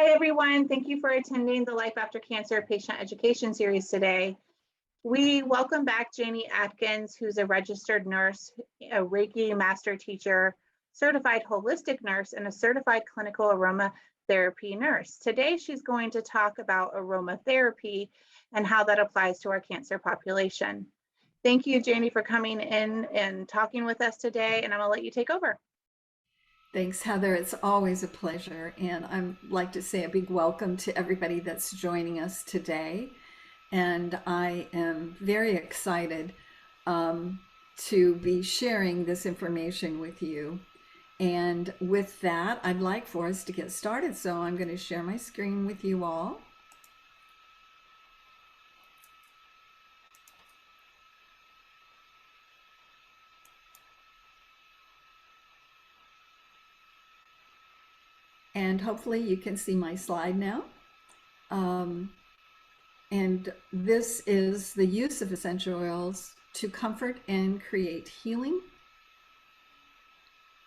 Hi, everyone. Thank you for attending the Life After Cancer Patient Education Series today. We welcome back Janny Adkins, who's a registered nurse, a Reiki master teacher, certified holistic nurse, and a certified clinical aromatherapy nurse. Today, she's going to talk about aromatherapy and how that applies to our cancer population. Thank you, Janny, for coming in and talking with us today, and I'm gonna let you take over. Thanks, Heather. It's always a pleasure. And I'd like to say a big welcome to everybody that's joining us today. And I am very excited to be sharing this information with you. And with that, I'd like for us to get started. So I'm going to share my screen with you all. And hopefully you can see my slide now. And this is the use of essential oils to comfort and create healing,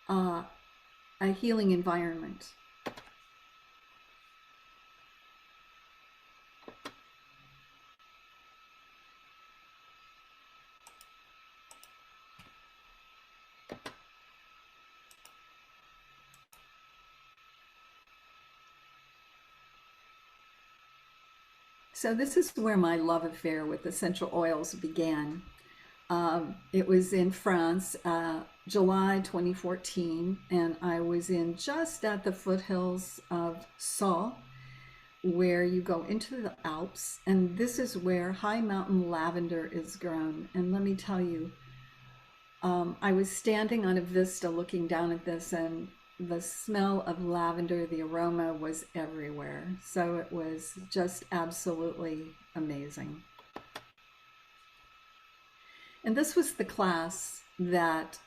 a healing environment. So this is where my love affair with essential oils began. It was in France, July 2014, and I was in just at the foothills of Sceaux, where you go into the Alps, and this is where high mountain lavender is grown. And let me tell you, I was standing on a vista looking down at this, and the smell of lavender, the aroma was everywhere. So it was just absolutely amazing. And this was the class that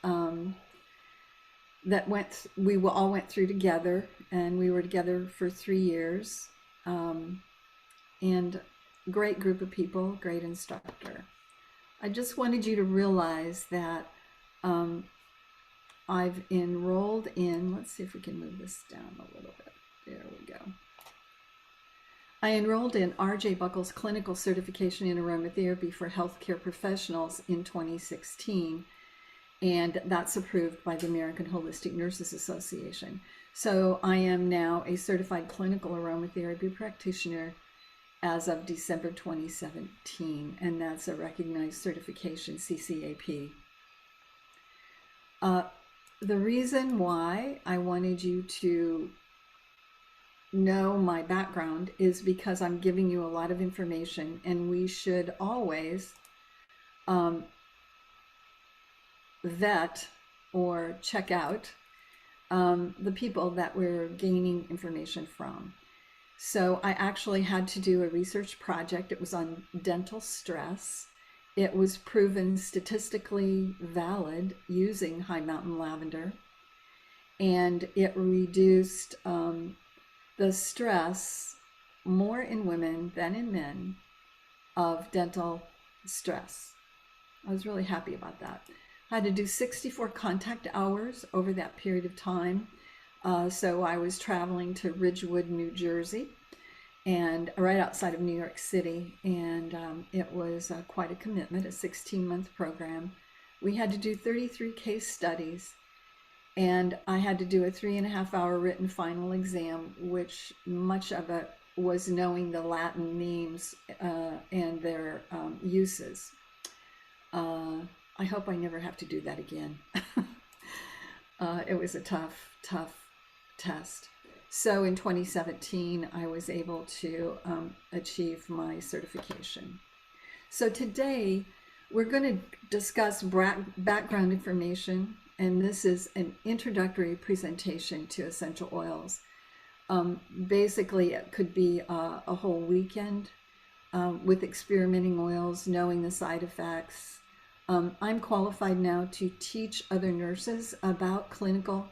we all went through together, and we were together for 3 years. And great group of people, great instructor. I just wanted you to realize that I've enrolled in, let's see if we can move this down a little bit. There we go. I enrolled in R.J. Buckle's clinical certification in aromatherapy for healthcare professionals in 2016, and that's approved by the American Holistic Nurses Association. So I am now a certified clinical aromatherapy practitioner as of December 2017, and that's a recognized certification, CCAP. The reason why I wanted you to know my background is because I'm giving you a lot of information, and we should always vet or check out the people that we're gaining information from. So I actually had to do a research project. It was on dental stress. It was proven statistically valid using high mountain lavender, and it reduced the stress more in women than in men of dental stress. I was really happy about that. I had to do 64 contact hours over that period of time. So I was traveling to Ridgewood, New Jersey, and right outside of New York City, and it was quite a commitment, a 16-month program. We had to do 33 case studies, and I had to do a 3.5-hour written final exam, which much of it was knowing the Latin names and their uses. I hope I never have to do that again. It was a tough test. So in 2017, I was able to achieve my certification. So today, we're going to discuss background information, and this is an introductory presentation to essential oils. Basically, it could be a whole weekend with experimenting oils, knowing the side effects. I'm qualified now to teach other nurses about clinical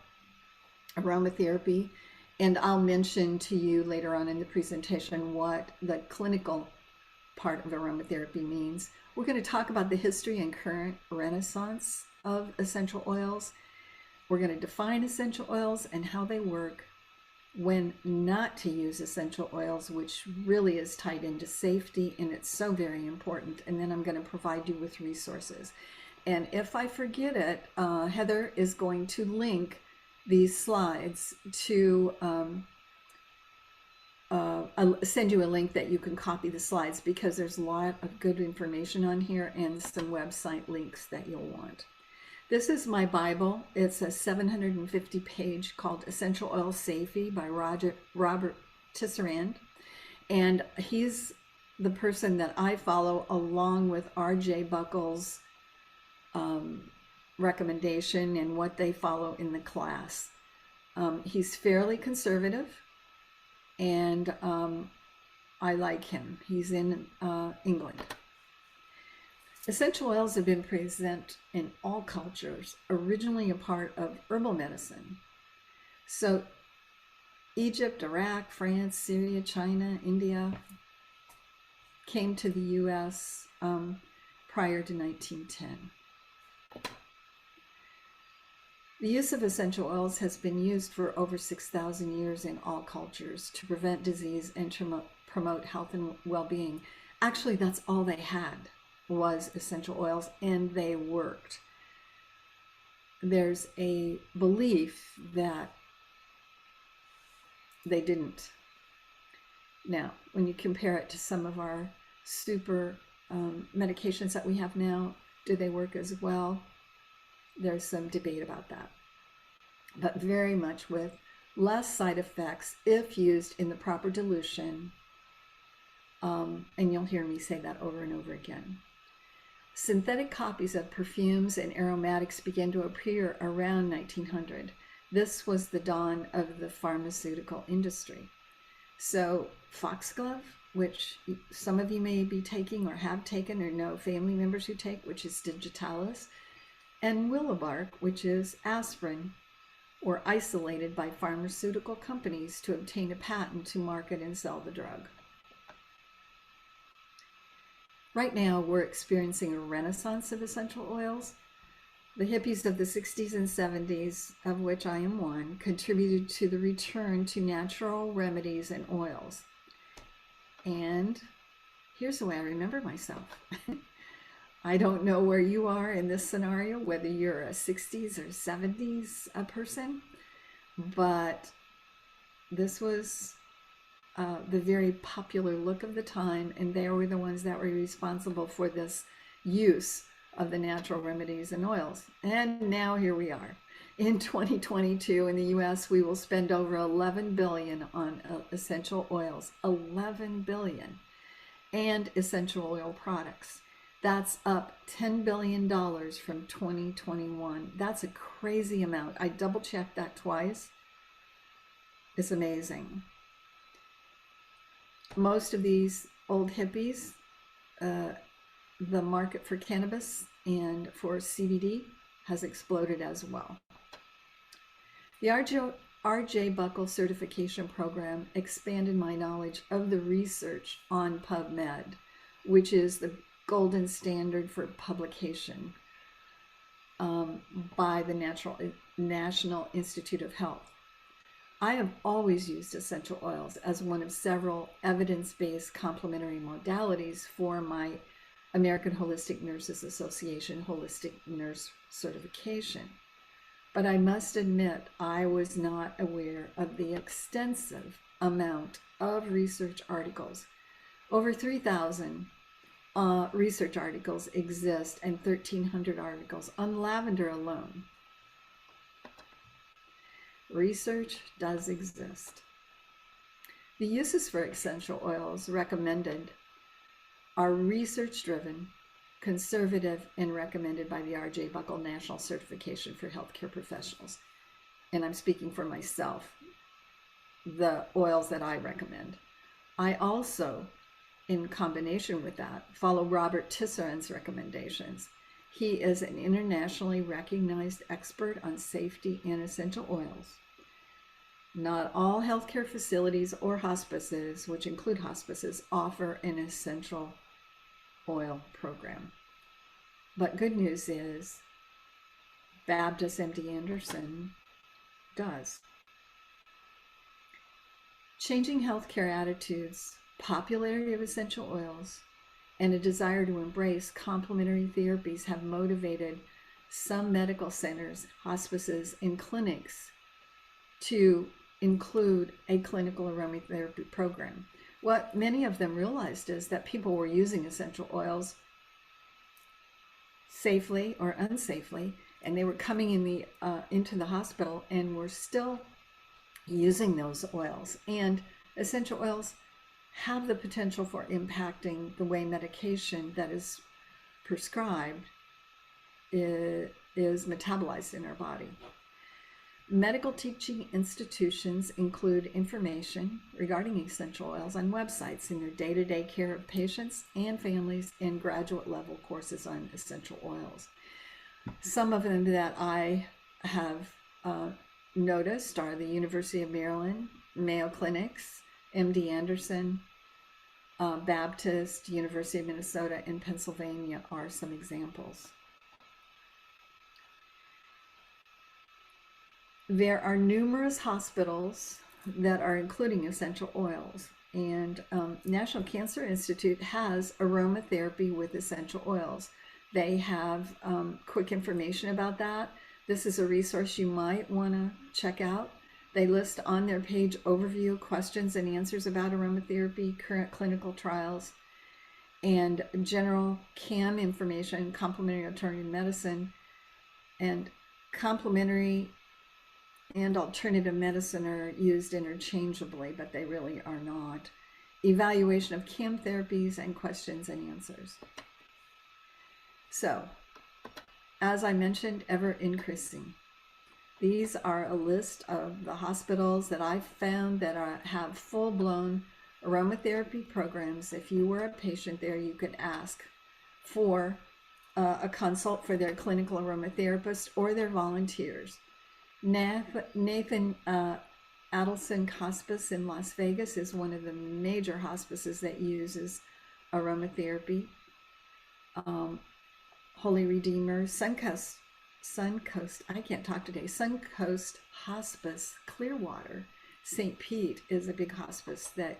aromatherapy, and I'll mention to you later on in the presentation what the clinical part of aromatherapy means. We're going to talk about the history and current renaissance of essential oils. We're going to define essential oils and how they work. when not to use essential oils, which really is tied into safety, and it's so very important. And then I'm going to provide you with resources. And if I forget it, Heather is going to link these slides to I'll send you a link that you can copy the slides, because there's a lot of good information on here and some website links that you'll want. This is my Bible. It's a 750-page called Essential Oil Safety by Robert Tisserand. And he's the person that I follow, along with R.J. Buckle's recommendation and what they follow in the class. He's fairly conservative, and I like him. He's in England. Essential oils have been present in all cultures, originally a part of herbal medicine. So Egypt, Iraq, France, Syria, China, India came to the U.S. Prior to 1910. The use of essential oils has been used for over 6,000 years in all cultures to prevent disease and to promote health and well-being. Actually, that's all they had, was essential oils, and they worked. There's a belief that they didn't. Now, when you compare it to some of our super medications that we have now, do they work as well? There's some debate about that, but very much with less side effects if used in the proper dilution. And you'll hear me say that over and over again. Synthetic copies of perfumes and aromatics began to appear around 1900. This was the dawn of the pharmaceutical industry. So foxglove, which some of you may be taking or have taken or know family members who take, which is digitalis, and willow bark, which is aspirin, were isolated by pharmaceutical companies to obtain a patent to market and sell the drug. Right now, we're experiencing a renaissance of essential oils. The hippies of the 60s and 70s, of which I am one, contributed to the return to natural remedies and oils. And here's the way I remember myself. I don't know where you are in this scenario, whether you're a 60s or 70s person, but this was the very popular look of the time, and they were the ones that were responsible for this use of the natural remedies and oils. And now here we are. In 2022 in the US, we will spend over $11 billion on essential oils, $11 billion, and essential oil products. That's up $10 billion from 2021. That's a crazy amount. I double-checked that twice. It's amazing. Most of these old hippies, the market for cannabis and for CBD has exploded as well. The R.J. Buckle certification program expanded my knowledge of the research on PubMed, which is the golden standard for publication by the National Institute of Health. I have always used essential oils as one of several evidence-based complementary modalities for my American Holistic Nurses Association Holistic Nurse certification. But I must admit, I was not aware of the extensive amount of research articles. Over 3,000 research articles exist, and 1,300 articles on lavender alone. Research does exist. The uses for essential oils recommended are research-driven, conservative, and recommended by the R.J. Buckle National Certification for Healthcare Professionals. And I'm speaking for myself, the oils that I recommend. I also, in combination with that, follow Robert Tisserand's recommendations. He is an internationally recognized expert on safety and essential oils. Not all healthcare facilities or hospices, which include hospices, offer an essential oil program. But good news is Baptist MD Anderson does. Changing healthcare attitudes, popularity of essential oils, and a desire to embrace complementary therapies have motivated some medical centers, hospices, and clinics to include a clinical aromatherapy program. What many of them realized is that people were using essential oils safely or unsafely, and they were coming in into the hospital and were still using those oils. And essential oils have the potential for impacting the way medication that is prescribed is metabolized in our body. Medical teaching institutions include information regarding essential oils on websites in their day-to-day care of patients and families, and graduate level courses on essential oils. Some of them that I have noticed are the University of Maryland, Mayo Clinics, MD Anderson, Baptist, University of Minnesota, and Pennsylvania are some examples. There are numerous hospitals that are including essential oils, and National Cancer Institute has aromatherapy with essential oils. They have quick information about that. This is a resource you might want to check out. They list on their page overview, questions and answers about aromatherapy, current clinical trials, and general CAM information, complementary alternative medicine, and complementary and alternative medicine are used interchangeably, but they really are not. Evaluation of CAM therapies and questions and answers. So, as I mentioned, ever increasing. These are a list of the hospitals that I've found that have full-blown aromatherapy programs. If you were a patient there, you could ask for a consult for their clinical aromatherapist or their volunteers. Nathan Adelson Hospice in Las Vegas is one of the major hospices that uses aromatherapy. Holy Redeemer, Suncoast, I can't talk today, Suncoast Hospice, Clearwater, St. Pete is a big hospice that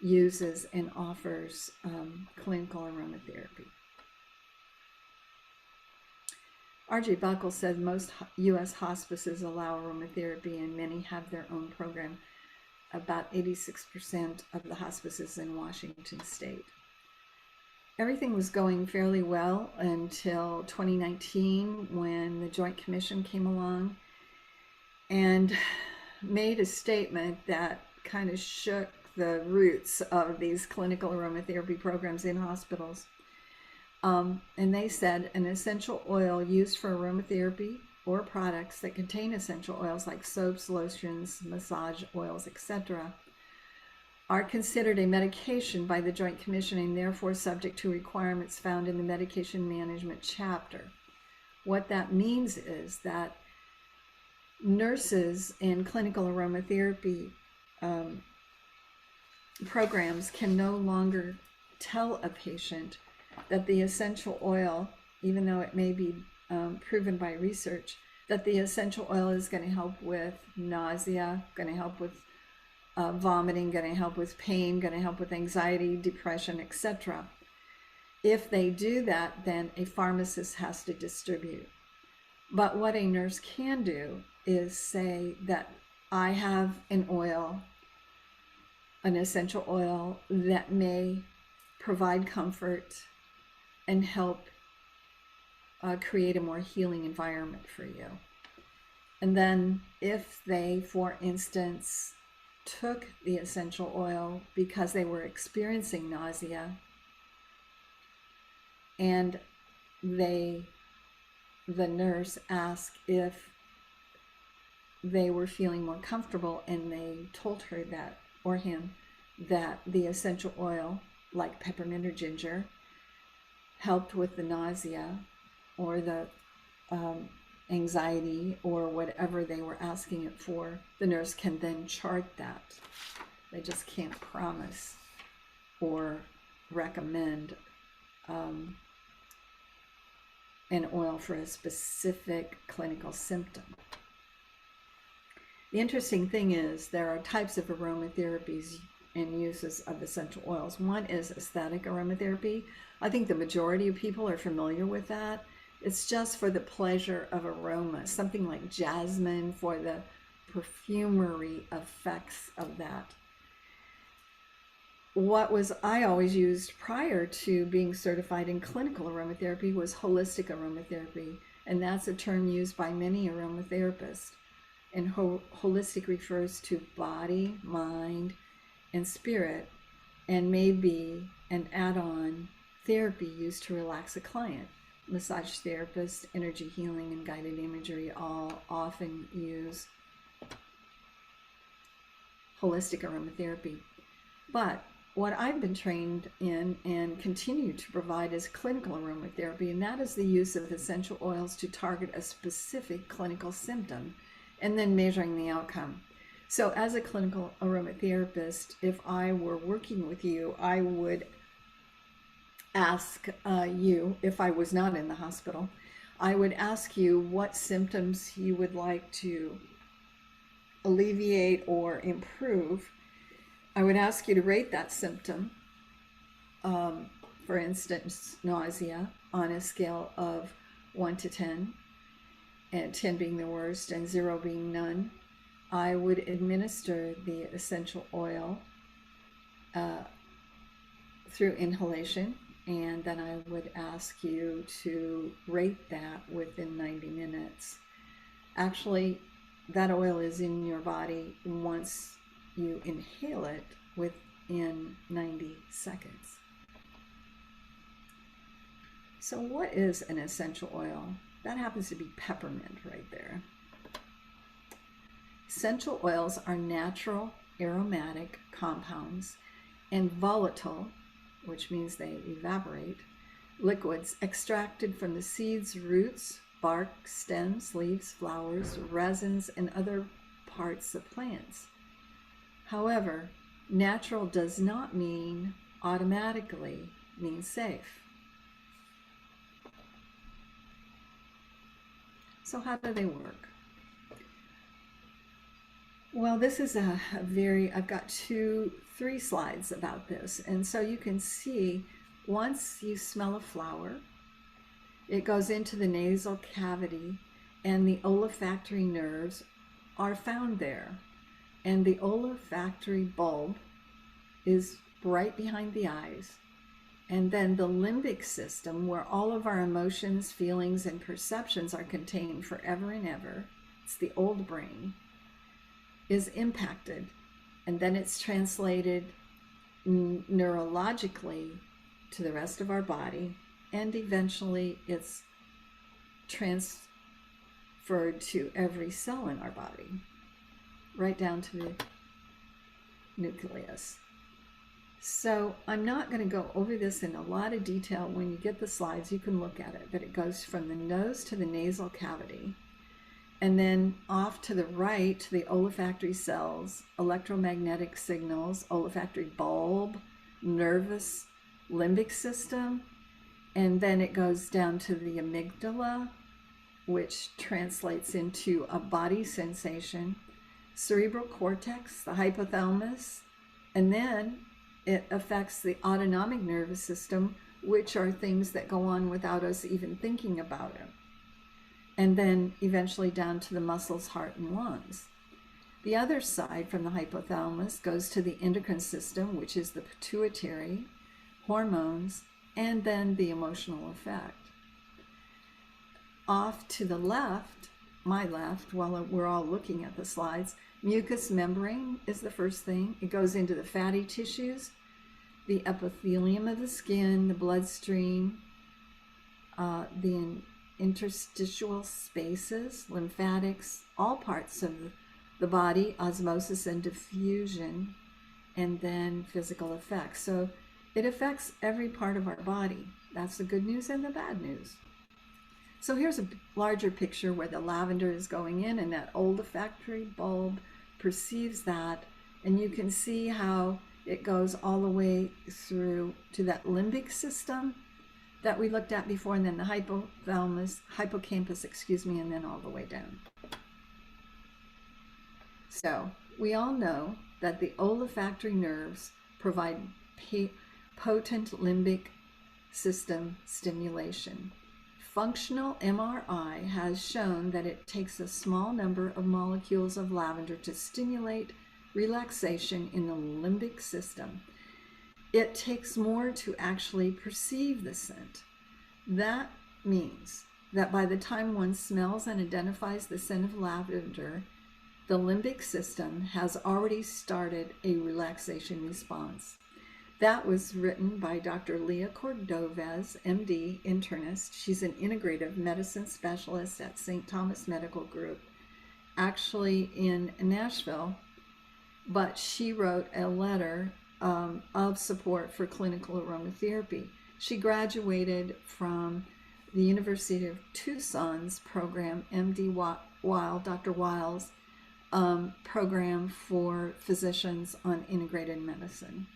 uses and offers clinical aromatherapy. R.J. Buckle said most U.S. hospices allow aromatherapy and many have their own program. About 86% of the hospices in Washington state. Everything was going fairly well until 2019 when the Joint Commission came along and made a statement that kind of shook the roots of these clinical aromatherapy programs in hospitals. And they said an essential oil used for aromatherapy or products that contain essential oils like soaps, lotions, massage oils, etc. are considered a medication by the Joint Commission and therefore subject to requirements found in the medication management chapter. What that means is that nurses and clinical aromatherapy programs can no longer tell a patient that the essential oil, even though it may be proven by research, that the essential oil is going to help with nausea, going to help with vomiting, going to help with pain, going to help with anxiety, depression, etc. If they do that, then a pharmacist has to distribute. But what a nurse can do is say that I have an oil, an essential oil that may provide comfort and help create a more healing environment for you. And then if they, for instance, took the essential oil because they were experiencing nausea and the nurse asked if they were feeling more comfortable, and they told her that, or him, that the essential oil like peppermint or ginger helped with the nausea or the anxiety or whatever they were asking it for, the nurse can then chart that. They just can't promise or recommend an oil for a specific clinical symptom. The interesting thing is there are types of aromatherapies and uses of essential oils. One is aesthetic aromatherapy. I think the majority of people are familiar with that. It's just for the pleasure of aroma, something like jasmine for the perfumery effects of that. What I always used prior to being certified in clinical aromatherapy was holistic aromatherapy, and that's a term used by many aromatherapists. And holistic refers to body, mind, and spirit, and may be an add-on therapy used to relax a client. Massage therapists, energy healing, and guided imagery all often use holistic aromatherapy. But what I've been trained in and continue to provide is clinical aromatherapy, and that is the use of essential oils to target a specific clinical symptom and then measuring the outcome. So as a clinical aromatherapist, if I were working with you, I would ask you, if I was not in the hospital, I would ask you what symptoms you would like to alleviate or improve. I would ask you to rate that symptom, for instance, nausea, on a scale of 1 to 10, and 10 being the worst and 0 being none. I would administer the essential oil through inhalation, and then I would ask you to rate that within 90 minutes. Actually, that oil is in your body once you inhale it within 90 seconds. So what is an essential oil? That happens to be peppermint right there. Essential oils are natural aromatic compounds and volatile, which means they evaporate, liquids extracted from the seeds, roots, bark, stems, leaves, flowers, resins, and other parts of plants. However, natural does not automatically mean safe. So how do they work? Well, this is I've got 3 slides about this. And so you can see, once you smell a flower, it goes into the nasal cavity, and the olfactory nerves are found there. And the olfactory bulb is right behind the eyes. And then the limbic system, where all of our emotions, feelings, and perceptions are contained forever and ever, it's the old brain, is impacted. And then it's translated neurologically to the rest of our body, and eventually it's transferred to every cell in our body, right down to the nucleus. So I'm not going to go over this in a lot of detail. When you get the slides, you can look at it, but it goes from the nose to the nasal cavity, and then off to the right to the olfactory cells, electromagnetic signals, olfactory bulb, nervous, limbic system, and then it goes down to the amygdala, which translates into a body sensation, cerebral cortex, the hypothalamus, and then it affects the autonomic nervous system, which are things that go on without us even thinking about it. And then eventually down to the muscles, heart, and lungs. The other side from the hypothalamus goes to the endocrine system, which is the pituitary, hormones, and then the emotional effect. Off to the left, my left, while we're all looking at the slides, mucous membrane is the first thing. It goes into the fatty tissues, the epithelium of the skin, the bloodstream, the interstitial spaces, lymphatics, all parts of the body, osmosis and diffusion, and then physical effects. So it affects every part of our body. That's the good news and the bad news. So here's a larger picture where the lavender is going in, and that olfactory bulb perceives that, and you can see how it goes all the way through to that limbic system that we looked at before, and then the hippocampus, and then all the way down. So we all know that the olfactory nerves provide potent limbic system stimulation. Functional MRI has shown that it takes a small number of molecules of lavender to stimulate relaxation in the limbic system. It takes more to actually perceive the scent. That means that by the time one smells and identifies the scent of lavender, the limbic system has already started a relaxation response. That was written by Dr. Leah Cordovez, MD, internist. She's an integrative medicine specialist at St. Thomas Medical Group, actually in Nashville, but she wrote a letter of support for clinical aromatherapy. She graduated from the University of Tucson's program, MD Weil, Dr. Weil's program for physicians on integrated medicine.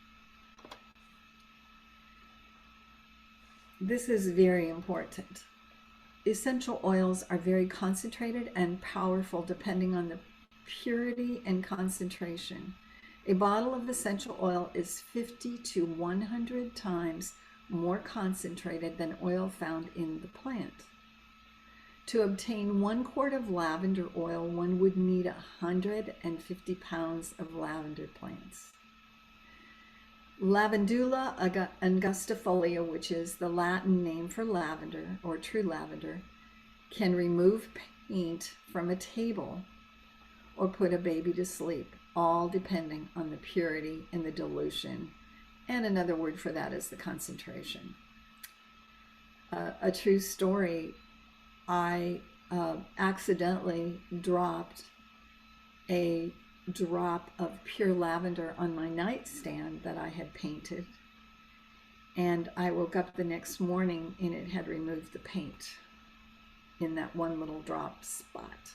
This is very important. Essential oils are very concentrated and powerful depending on the purity and concentration. A bottle of essential oil is 50 to 100 times more concentrated than oil found in the plant. To obtain 1 quart of lavender oil, one would need 150 pounds of lavender plants. Lavandula angustifolia, which is the Latin name for lavender or true lavender, can remove paint from a table or put a baby to sleep, all depending on the purity and the dilution. And another word for that is the concentration. A true story, I accidentally dropped a drop of pure lavender on my nightstand that I had painted, and I woke up the next morning and it had removed the paint in that one little drop spot.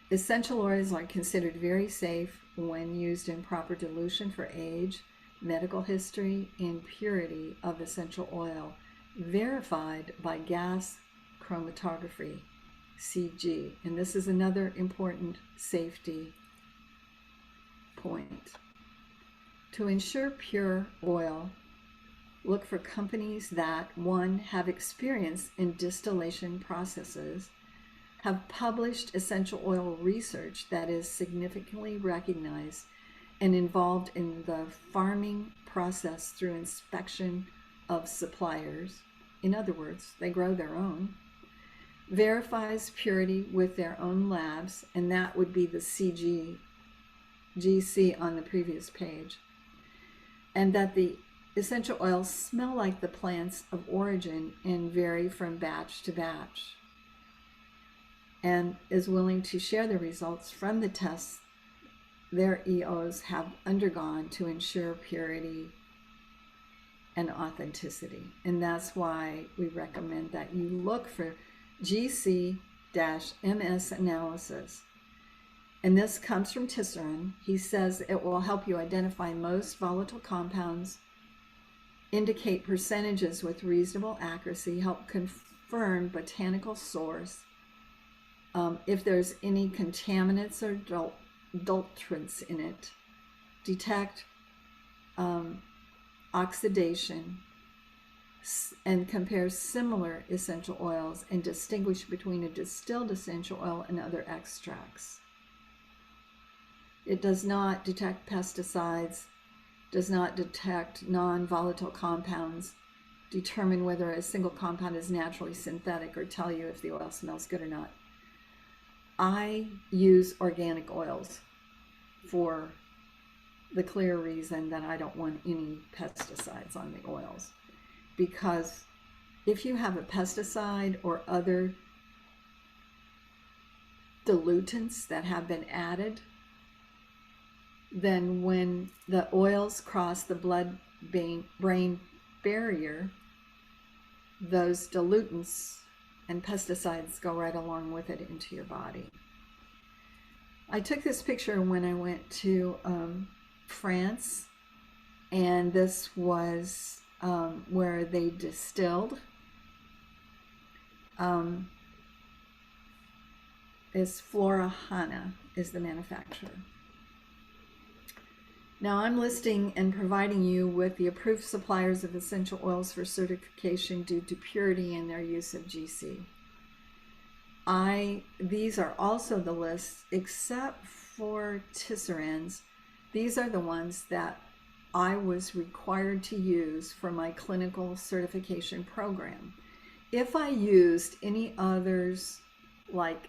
Essential oils are considered very safe when used in proper dilution for age, medical history, and purity of essential oil, verified by gas chromatography, CG. And this is another important safety point. To ensure pure oil, look for companies that, 1, have experience in distillation processes, have published essential oil research that is significantly recognized and involved in the farming process through inspection of suppliers. In other words, they grow their own. Verifies purity with their own labs, and that would be the GC on the previous page. And that the essential oils smell like the plants of origin and vary from batch to batch, and is willing to share the results from the tests their EOs have undergone to ensure purity and authenticity. And that's why we recommend that you look for GC-MS analysis. And this comes from Tisserand. He says it will help you identify most volatile compounds, indicate percentages with reasonable accuracy, help confirm botanical source, if there's any contaminants or adulterants in it, detect oxidation, and compare similar essential oils and distinguish between a distilled essential oil and other extracts. It does not detect pesticides, does not detect non-volatile compounds, determine whether a single compound is naturally synthetic, or tell you if the oil smells good or not. I use organic oils for the clear reason that I don't want any pesticides on the oils. Because if you have a pesticide or other dilutants that have been added, then when the oils cross the blood-brain barrier, those dilutants and pesticides go right along with it into your body. I took this picture when I went to France, and this was where they distilled is Florahana is the manufacturer. Now I'm listing and providing you with the approved suppliers of essential oils for certification due to purity in their use of GC. These are also the lists, except for tisserands. These are the ones that I was required to use for my clinical certification program. If I used any others like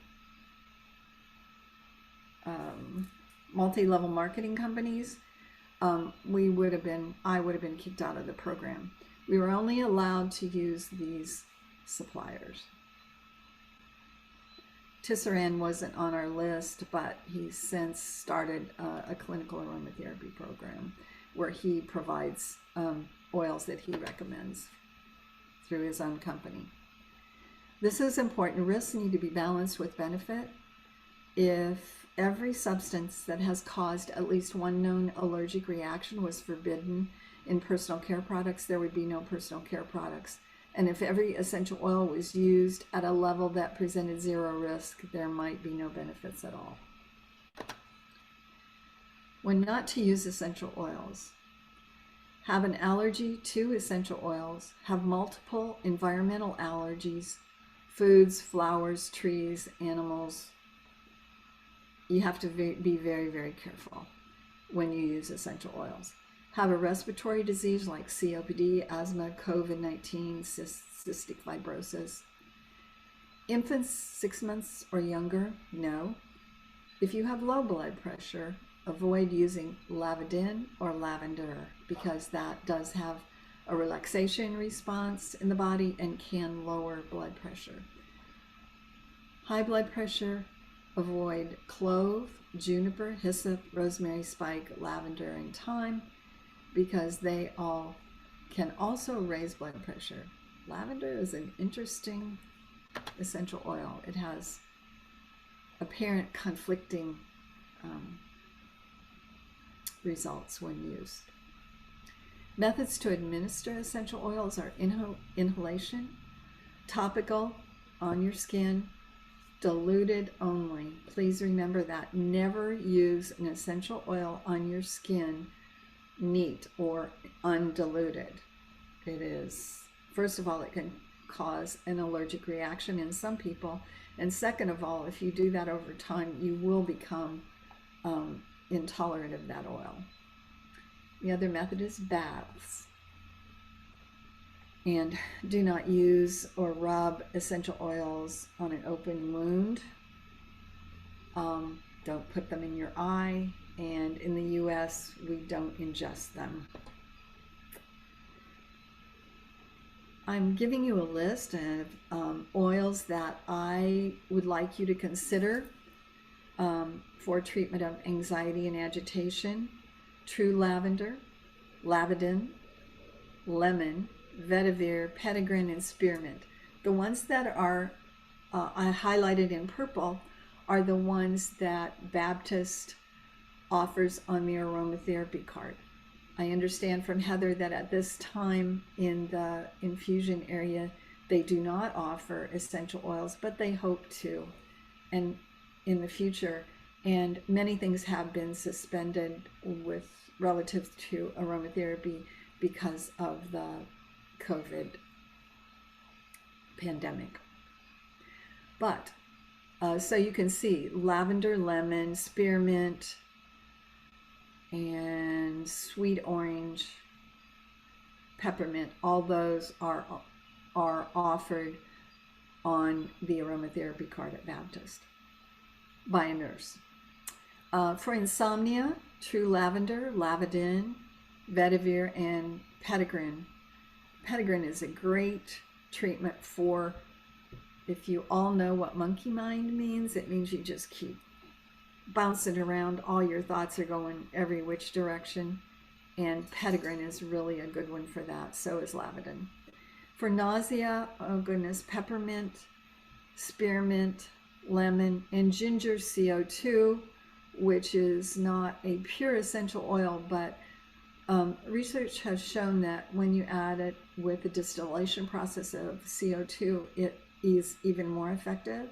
multi-level marketing companies, I would have been kicked out of the program. We were only allowed to use these suppliers. Tisserand wasn't on our list, but he's since started a clinical aromatherapy program where he provides oils that he recommends through his own company. This is important. Risks need to be balanced with benefit. If every substance that has caused at least one known allergic reaction was forbidden in personal care products, there would be no personal care products. And if every essential oil was used at a level that presented zero risk, there might be no benefits at all. When not to use essential oils: have an allergy to essential oils, have multiple environmental allergies, foods, flowers, trees, animals. You have to be very, very careful when you use essential oils. Have a respiratory disease like COPD, asthma, COVID-19, cystic fibrosis. Infants 6 months or younger, no. If you have low blood pressure, avoid using lavandin or lavender because that does have a relaxation response in the body and can lower blood pressure. High blood pressure, avoid clove, juniper, hyssop, rosemary, spike, lavender, and thyme because they all can also raise blood pressure. Lavender is an interesting essential oil. It has apparent conflicting results when used. Methods to administer essential oils are inhalation, topical on your skin, diluted only. Please remember that. Never use an essential oil on your skin neat or undiluted. It is, first of all, it can cause an allergic reaction in some people, and second of all, if you do that over time, you will become intolerant of that oil. The other method is baths. And do not use or rub essential oils on an open wound. Don't put them in your eye. And in the US, we don't ingest them. I'm giving you a list of oils that I would like you to consider for treatment of anxiety and agitation: true lavender, lavandin, lemon, vetiver, petitgrain, and spearmint. The ones that are I highlighted in purple are the ones that Baptist offers on the aromatherapy card. I understand from Heather that at this time in the infusion area, they do not offer essential oils, but they hope to, and in the future. And many things have been suspended with relative to aromatherapy because of the COVID pandemic. But so you can see lavender, lemon, spearmint, and sweet orange, peppermint, all those are offered on the aromatherapy card at Baptist by a nurse. For insomnia, true lavender, lavandin, vetiver, and petitgrain. Petitgrain is a great treatment for, if you all know what monkey mind means, it means you just keep bouncing around, all your thoughts are going every which direction, and petitgrain is really a good one for that. So is lavandin. For nausea, oh goodness, peppermint, spearmint, lemon, and ginger CO2, which is not a pure essential oil, but research has shown that when you add it with the distillation process of CO2, it is even more effective.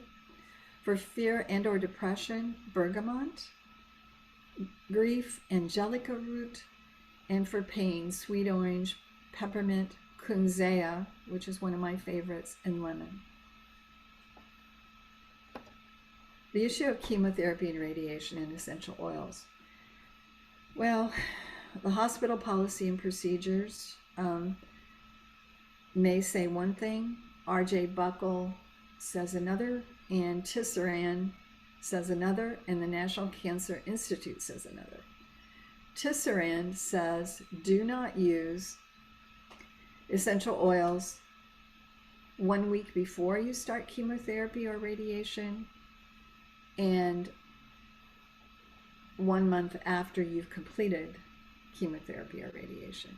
For fear and or depression, bergamot. Grief, angelica root. And for pain, sweet orange, peppermint, kunzea, which is one of my favorites, and lemon. The issue of chemotherapy and radiation and essential oils. Well, the hospital policy and procedures may say one thing, R.J. Buckle says another, and Tisserand says another, and the National Cancer Institute says another. Tisserand says do not use essential oils 1 week before you start chemotherapy or radiation and 1 month after you've completed chemotherapy or radiation.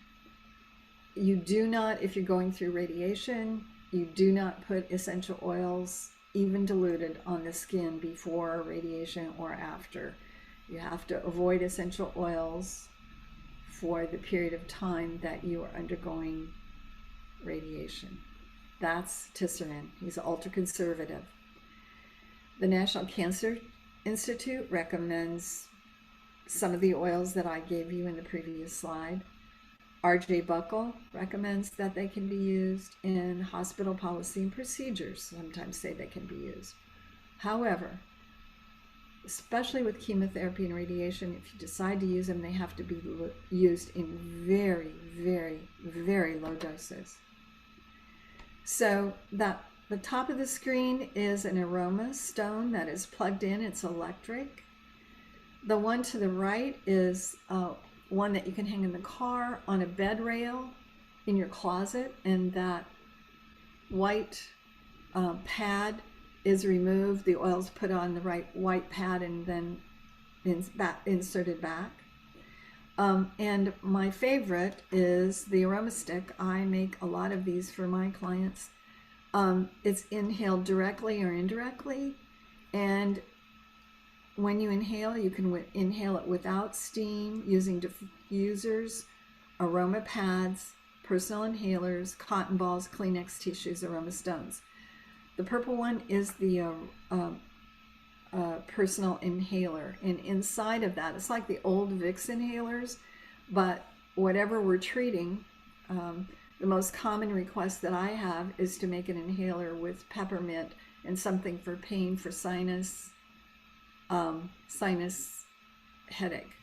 You do not, if you're going through radiation, you do not put essential oils, even diluted, on the skin before radiation or after. You have to avoid essential oils for the period of time that you are undergoing radiation. That's Tisserand. He's ultra conservative. The National Cancer Institute recommends some of the oils that I gave you in the previous slide. R.J. Buckle recommends that they can be used, in hospital policy and procedures sometimes say they can be used. However, especially with chemotherapy and radiation, if you decide to use them, they have to be used in very, very, very low doses. So that the top of the screen is an aroma stone that is plugged in. It's electric. The one to the right is one that you can hang in the car, on a bed rail, in your closet, and that white pad is removed. The oil's put on the right white pad and then inserted back. And my favorite is the aroma stick. I make a lot of these for my clients. It's inhaled directly or indirectly, and when you inhale, you can inhale it without steam, using diffusers, aroma pads, personal inhalers, cotton balls, Kleenex tissues, aroma stones. The purple one is the personal inhaler, and inside of that, it's like the old Vicks inhalers, but whatever we're treating, the most common request that I have is to make an inhaler with peppermint and something for pain, for sinus headache.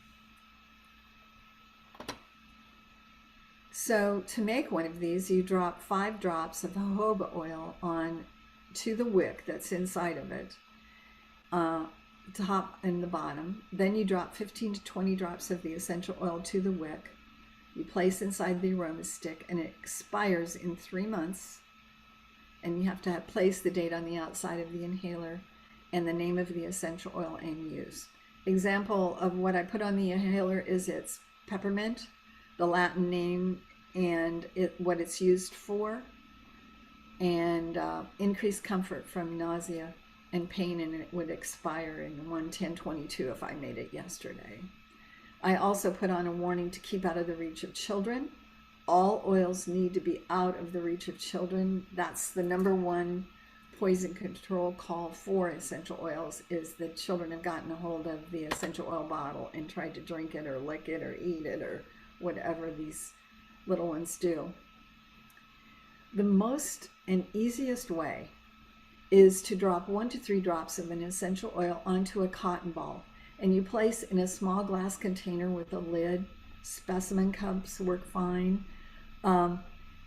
So to make one of these, you drop 5 drops of jojoba oil on to the wick that's inside of it, top and the bottom. Then you drop 15 to 20 drops of the essential oil to the wick. You place inside the aroma stick, and it expires in 3 months. And you have to place the date on the outside of the inhaler and the name of the essential oil and use. Example of what I put on the inhaler is it's peppermint, the Latin name, and what it's used for, and increased comfort from nausea and pain, and it would expire in 1/10/22 if I made it yesterday. I also put on a warning to keep out of the reach of children. All oils need to be out of the reach of children. That's the #1 poison control call for essential oils, is that children have gotten a hold of the essential oil bottle and tried to drink it or lick it or eat it or whatever these little ones do. The most and easiest way is to drop 1 to 3 drops of an essential oil onto a cotton ball, and you place in a small glass container with a lid. Specimen cups work fine.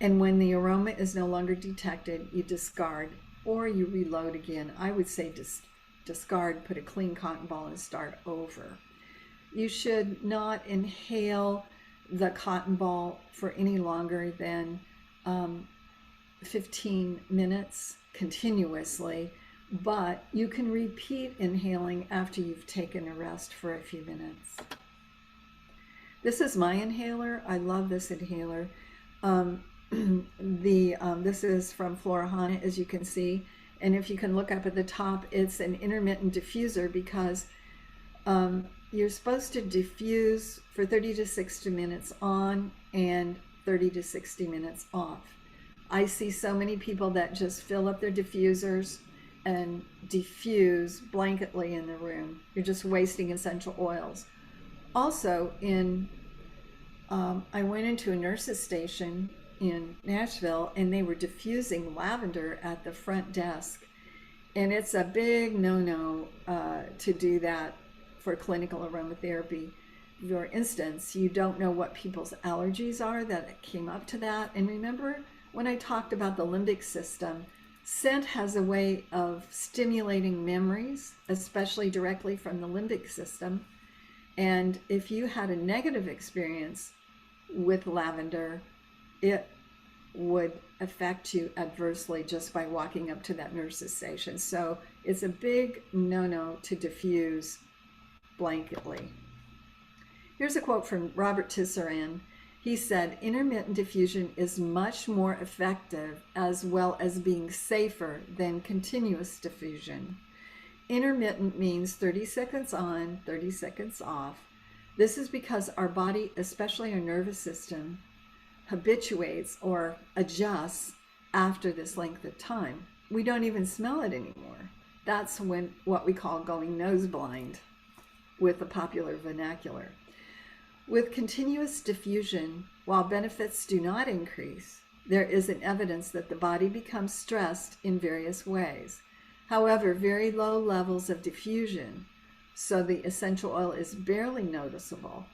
And when the aroma is no longer detected, you discard or you reload again. I would say discard, put a clean cotton ball and start over. You should not inhale the cotton ball for any longer than 15 minutes continuously, but you can repeat inhaling after you've taken a rest for a few minutes. This is my inhaler. I love this inhaler. This is from Florahana, as you can see, and if you can look up at the top, it's an intermittent diffuser, because you're supposed to diffuse for 30 to 60 minutes on and 30 to 60 minutes off. I see so many people that just fill up their diffusers and diffuse blanketly in the room. You're just wasting essential oils. Also, I went into a nurse's station in Nashville, and they were diffusing lavender at the front desk. And it's a big no-no to do that for clinical aromatherapy. For instance, you don't know what people's allergies are that came up to that. And remember when I talked about the limbic system, scent has a way of stimulating memories, especially directly from the limbic system. And if you had a negative experience with lavender, it would affect you adversely just by walking up to that nurse's station. So it's a big no-no to diffuse blanketly. Here's a quote from Robert Tisserand. He said, intermittent diffusion is much more effective as well as being safer than continuous diffusion. Intermittent means 30 seconds on, 30 seconds off. This is because our body, especially our nervous system, habituates or adjusts after this length of time. We don't even smell it anymore. That's when what we call going nose blind with the popular vernacular. With continuous diffusion, while benefits do not increase, there is an evidence that the body becomes stressed in various ways. However, very low levels of diffusion, so the essential oil is barely noticeable,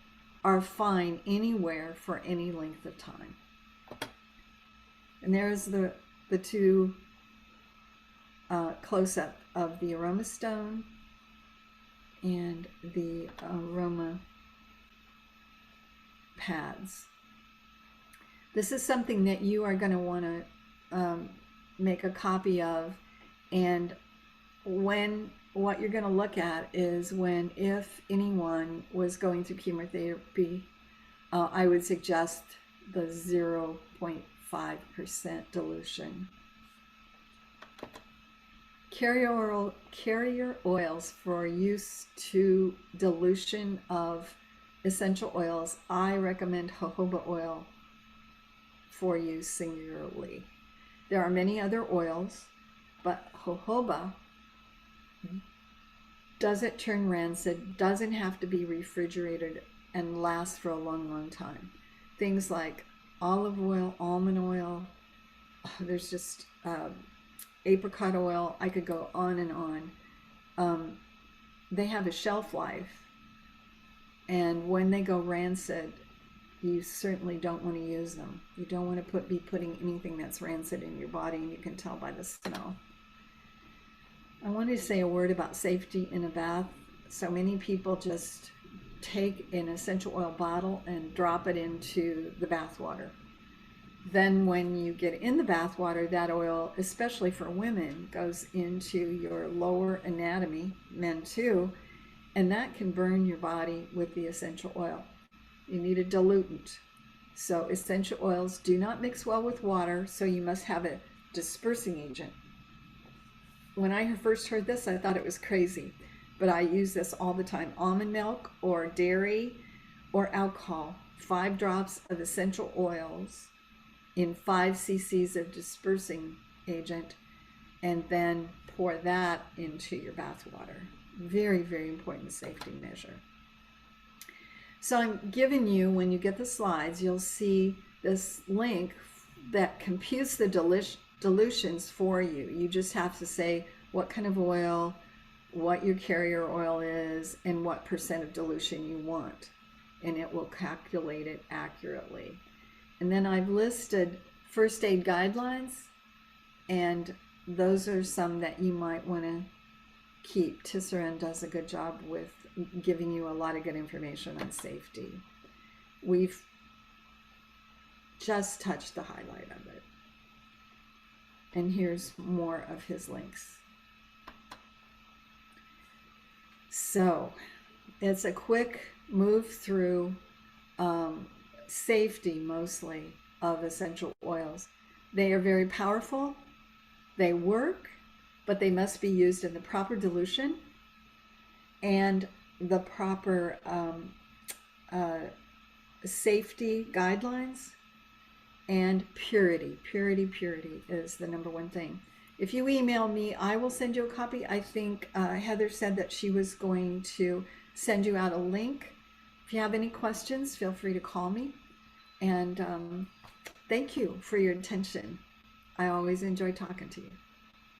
are fine anywhere for any length of time. And there's the two close-up of the aroma stone and the aroma pads. This is something that you are going to want to make a copy of, and what you're going to look at is if anyone was going through chemotherapy, I would suggest the 0.5% dilution. Carrier oils for use to dilution of essential oils. I recommend jojoba oil for use singularly. There are many other oils, but jojoba doesn't turn rancid, doesn't have to be refrigerated, and lasts for a long, long time. Things like olive oil, almond oil, there's just apricot oil, I could go on and on. They have a shelf life, and when they go rancid, you certainly don't want to use them. You don't want to be putting anything that's rancid in your body, and you can tell by the smell. I wanted to say a word about safety in a bath. So many people just take an essential oil bottle and drop it into the bath water. Then when you get in the bath water, that oil, especially for women, goes into your lower anatomy, men too, and that can burn your body with the essential oil. You need a diluent. So essential oils do not mix well with water, so you must have a dispersing agent. When I first heard this, I thought it was crazy, but I use this all the time. Almond milk or dairy or alcohol, 5 drops of essential oils in 5 cc's of dispersing agent, and then pour that into your bath water. Very, very important safety measure. So I'm giving you, when you get the slides, you'll see this link that computes the dilutions for you. You just have to say what kind of oil, what your carrier oil is, and what percent of dilution you want, and it will calculate it accurately. And then I've listed first aid guidelines, and those are some that you might want to keep. Tisserand does a good job with giving you a lot of good information on safety. We've just touched the highlight of it. And here's more of his links. So it's a quick move through safety, mostly, of essential oils. They are very powerful. They work, but they must be used in the proper dilution and the proper safety guidelines, and purity. Purity is the number one thing. If you email me, I will send you a copy. I think Heather said that she was going to send you out a link. If you have any questions, feel free to call me. And thank you for your attention. I always enjoy talking to you.